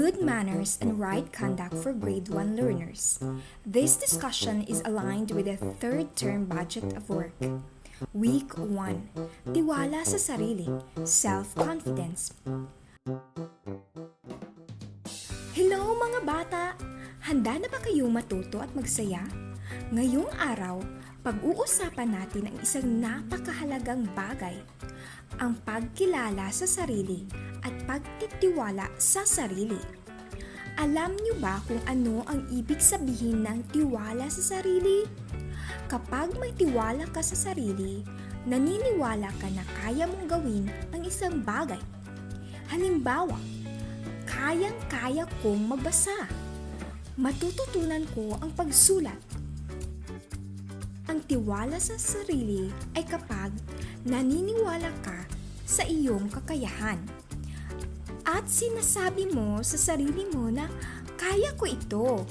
Good manners and right conduct for grade 1 learners. This discussion is aligned with the third term budget of work. Week 1. Tiwala sa sarili, self-confidence. Hello mga bata! Handa na ba kayong matuto at magsaya? Ngayong araw, pag-uusapan natin ang isang napakahalagang bagay, ang pagkilala sa sarili at pagtitiwala sa sarili. Alam niyo ba kung ano ang ibig sabihin ng tiwala sa sarili? Kapag may tiwala ka sa sarili, naniniwala ka na kaya mong gawin ang isang bagay. Halimbawa, kayang-kaya kong magbasa. Matututunan ko ang pagsulat. Ang tiwala sa sarili ay kapag naniniwala ka sa iyong kakayahan. At sinasabi mo sa sarili mo na kaya ko ito.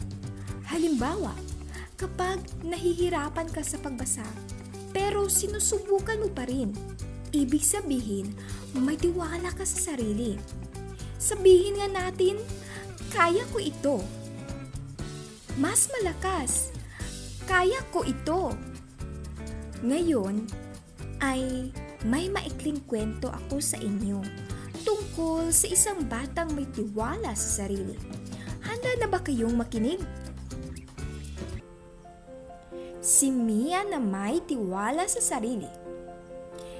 Halimbawa, kapag nahihirapan ka sa pagbasa, pero sinusubukan mo pa rin, ibig sabihin may tiwala ka sa sarili. Sabihin nga natin, kaya ko ito. Mas malakas, kaya ko ito. Ngayon ay may maikling kwento ako sa inyo tungkol sa isang batang may tiwala sa sarili. Handa na ba kayong makinig? Si Mia na may tiwala sa sarili.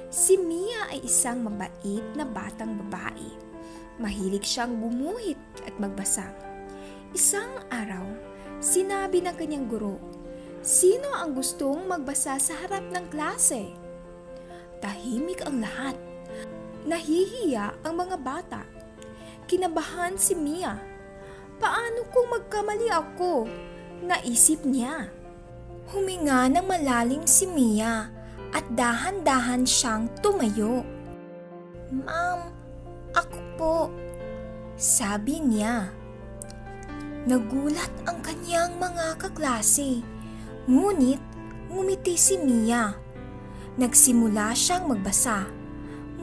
Si Mia ay isang mabait na batang babae. Mahilig siyang gumuhit at magbasa. Isang araw, sinabi ng kanyang guro, "Sino ang gustong magbasa sa harap ng klase?" Tahimik ang lahat. Nahihiya ang mga bata. Kinabahan si Mia. Paano kung magkamali ako? Naisip niya. Huminga ng malalim si Mia at dahan-dahan siyang tumayo. "Ma'am, ako po," sabi niya. Nagulat ang kanyang mga kaklase. Ngunit ngumiti si Mia. Nagsimula siyang magbasa.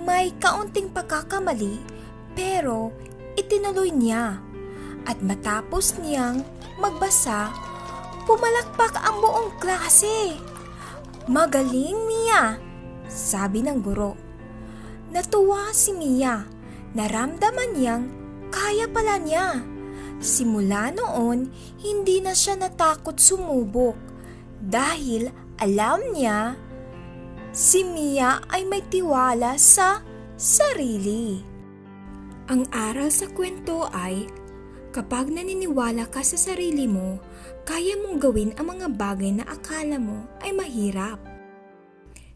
May kaunting pagkakamali pero itinuloy niya. At matapos niyang magbasa, pumalakpak ang buong klase. "Magaling, Mia," sabi ng guro. Natuwa si Mia. Naramdaman niyang kaya pala niya. Simula noon, hindi na siya natakot sumubok dahil alam niya si Mia ay may tiwala sa sarili. Ang aral sa kwento ay, kapag naniniwala ka sa sarili mo, kaya mong gawin ang mga bagay na akala mo ay mahirap.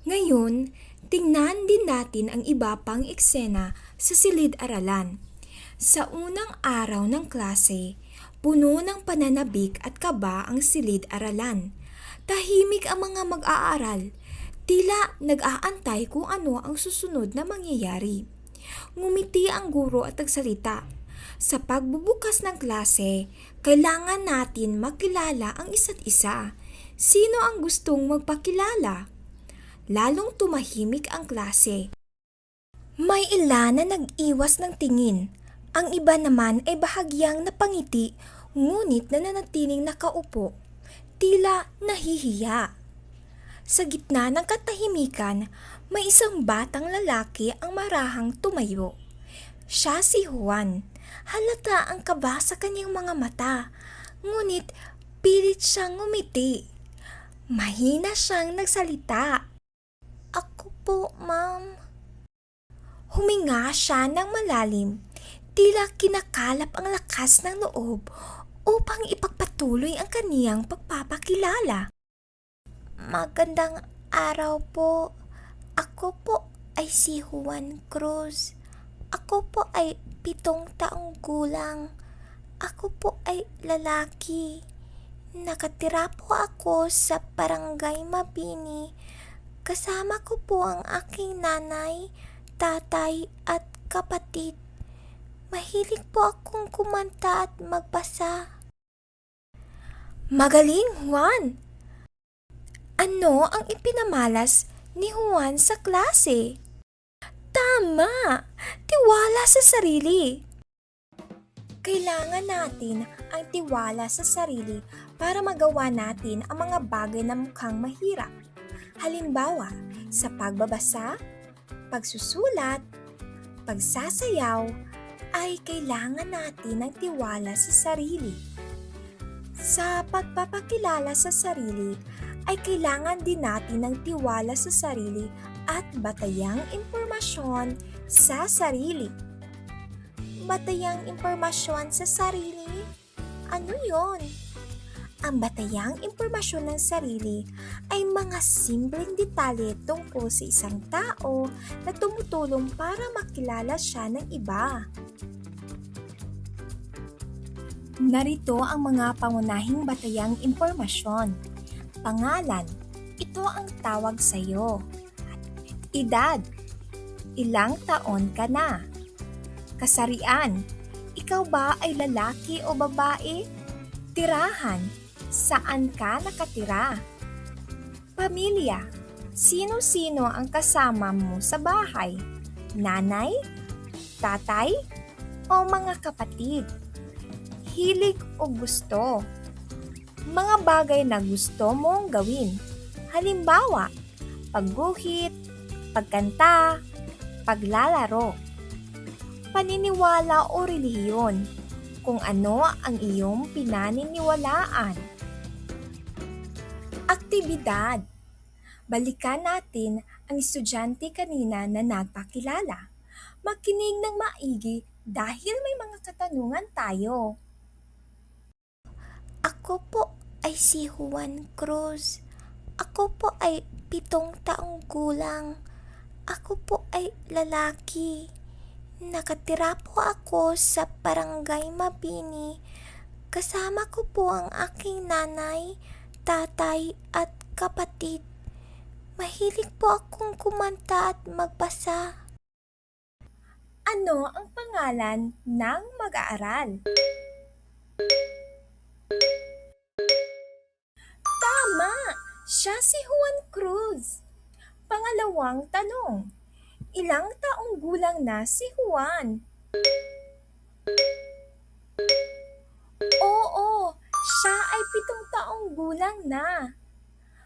Ngayon, tingnan din natin ang iba pang eksena sa silid-aralan. Sa unang araw ng klase, puno ng pananabik at kaba ang silid-aralan. Tahimik ang mga mag-aaral. Tila nag-aantay kung ano ang susunod na mangyayari. Ngumiti ang guro at nagsalita. Sa pagbubukas ng klase, kailangan natin makilala ang isa't isa. Sino ang gustong magpakilala? Lalong tumahimik ang klase. May ilan na nag-iwas ng tingin. Ang iba naman ay bahagyang napangiti, ngunit nananatiling nakaupo. Tila nahihiya. Sa gitna ng katahimikan, may isang batang lalaki ang marahang tumayo. Siya si Juan. Halata ang kaba sa kanyang mga mata, ngunit pilit siyang ngumiti. Mahina siyang nagsalita. "Ako po, ma'am." Huminga siya ng malalim. Tila kinakalap ang lakas ng loob upang ipagpatuloy ang kaniyang pagpapakilala. "Magandang araw po. Ako po ay si Juan Cruz. Ako po ay 7 taong gulang. Ako po ay lalaki. Nakatira po ako sa Barangay Mabini. Kasama ko po ang aking nanay, tatay at kapatid. Mahilig po akong kumanta at magbasa." "Magaling, Juan!" Ano ang ipinamalas ni Juan sa klase? Tama! Tiwala sa sarili. Kailangan natin ang tiwala sa sarili para magawa natin ang mga bagay na mukhang mahirap. Halimbawa, sa pagbabasa, pagsusulat, pagsasayaw, ay kailangan natin ng tiwala sa sarili. Sa pagpapakilala sa sarili, ay kailangan din natin ng tiwala sa sarili at batayang impormasyon sa sarili. Batayang impormasyon sa sarili? Ano yon? Ang batayang impormasyon ng sarili ay mga simpleng detalye tungkol sa isang tao na tumutulong para makilala siya ng iba. Narito ang mga pangunahing batayang impormasyon. Pangalan, ito ang tawag sa iyo. Edad, ilang taon ka na? Kasarian, ikaw ba ay lalaki o babae? Tirahan, saan ka nakatira? Pamilya, sino-sino ang kasama mo sa bahay? Nanay, tatay, o mga kapatid? Hilig o gusto? Mga bagay na gusto mong gawin. Halimbawa, pagguhit, pagkanta, paglalaro. Paniniwala o relihiyon, kung ano ang iyong pinaniniwalaan. Aktibidad. Balikan natin ang estudyante kanina na nagpakilala. Makinig ng maigi dahil may mga katanungan tayo. Ako po ay si Juan Cruz. Ako po ay 7 taong gulang. Ako po ay lalaki. Nakatira po ako sa Barangay Mabini. Kasama ko po ang aking nanay, tatay at kapatid. Mahilig po akong kumanta at magbasa. Ano ang pangalan ng mag-aaral? Tama! Siya si Juan Cruz. Pangalawang tanong. Ilang taong gulang na si Juan? Oo, siya ay 7 taong gulang na.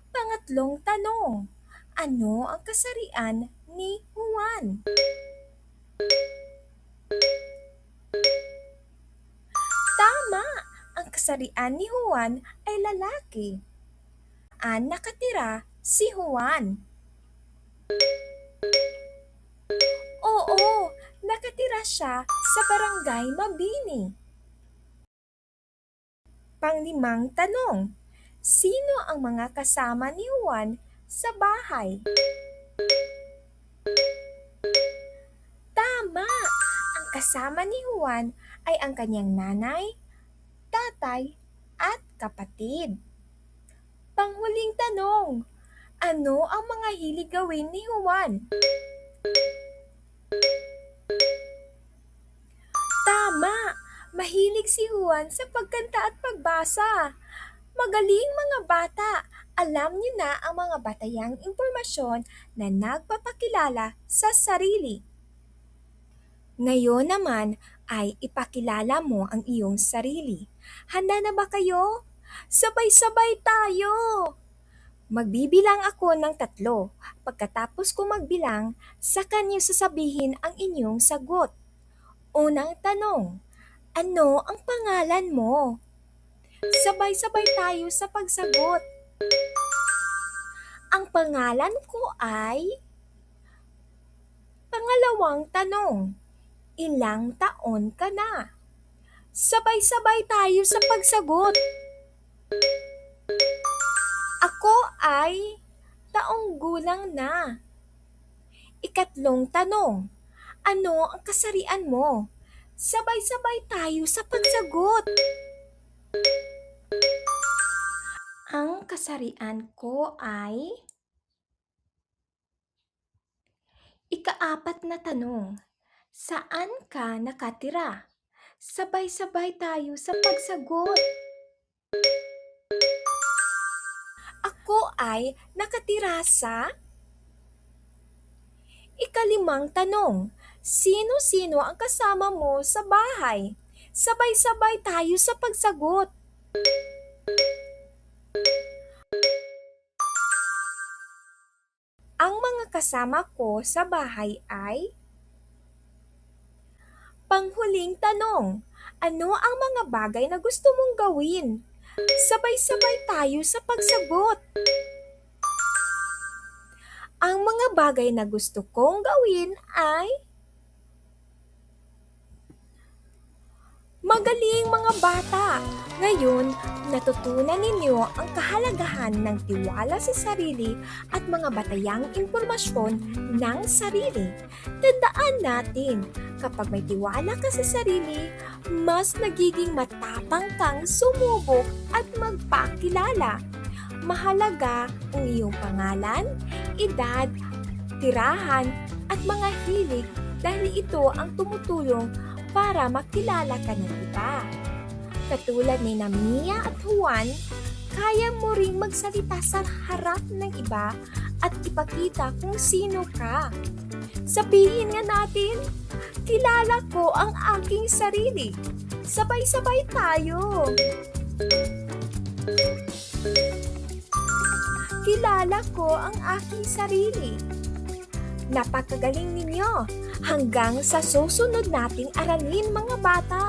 Pangatlong tanong. Ano ang kasarian ni Juan? Tama! Ang kasarian ni Juan ay lalaki. Saan nakatira si Juan? Oo, nakatira siya sa Barangay Mabini. Panglimang tanong. Sino ang mga kasama ni Juan sa bahay? Tama! Ang kasama ni Juan ay ang kanyang nanay, tatay, at kapatid. Panghuling tanong. Ano ang mga hilig gawin ni Juan? Tama! Mahilig si Juan sa pagkanta at pagbasa. Magaling mga bata! Alam niyo na ang mga batayang impormasyon na nagpapakilala sa sarili. Ngayon naman ay ipakilala mo ang iyong sarili. Handa na ba kayo? Sabay-sabay tayo! Magbibilang ako ng 3. Pagkatapos ko magbilang, saka niyo sasabihin ang inyong sagot. Unang tanong, ano ang pangalan mo? Sabay-sabay tayo sa pagsagot. Ang pangalan ko ay... Pangalawang tanong, ilang taon ka na? Sabay-sabay tayo sa pagsagot. Ako ay taong gulang na. Ikatlong tanong, ano ang kasarian mo? Sabay-sabay tayo sa pagsagot. Ang kasarian ko ay... Ika-4 na tanong, saan ka nakatira? Sabay-sabay tayo sa pagsagot. Ako ay nakatira sa... Ika-5 tanong, sino-sino ang kasama mo sa bahay? Sabay-sabay tayo sa pagsagot. Ang mga kasama ko sa bahay ay... Panghuling tanong, ano ang mga bagay na gusto mong gawin? Sabay-sabay tayo sa pagsagot. Ang mga bagay na gusto kong gawin ay... Magaling mga bata! Ngayon, natutunan ninyo ang kahalagahan ng tiwala sa sarili at mga batayang impormasyon ng sarili. Tandaan natin, kapag may tiwala ka sa sarili, mas nagiging matapang kang sumubok at magpakilala. Mahalaga ang iyong pangalan, edad, tirahan at mga hilig dahil ito ang tumutulong para makilala ka ng iba. Katulad ni Mia at Juan, kaya mo ring magsalita sa harap ng iba at ipakita kung sino ka. Sabihin nga natin, kilala ko ang aking sarili. Sabay-sabay tayo. Kilala ko ang aking sarili. Napakagaling ninyo! Hanggang sa susunod nating aralin mga bata!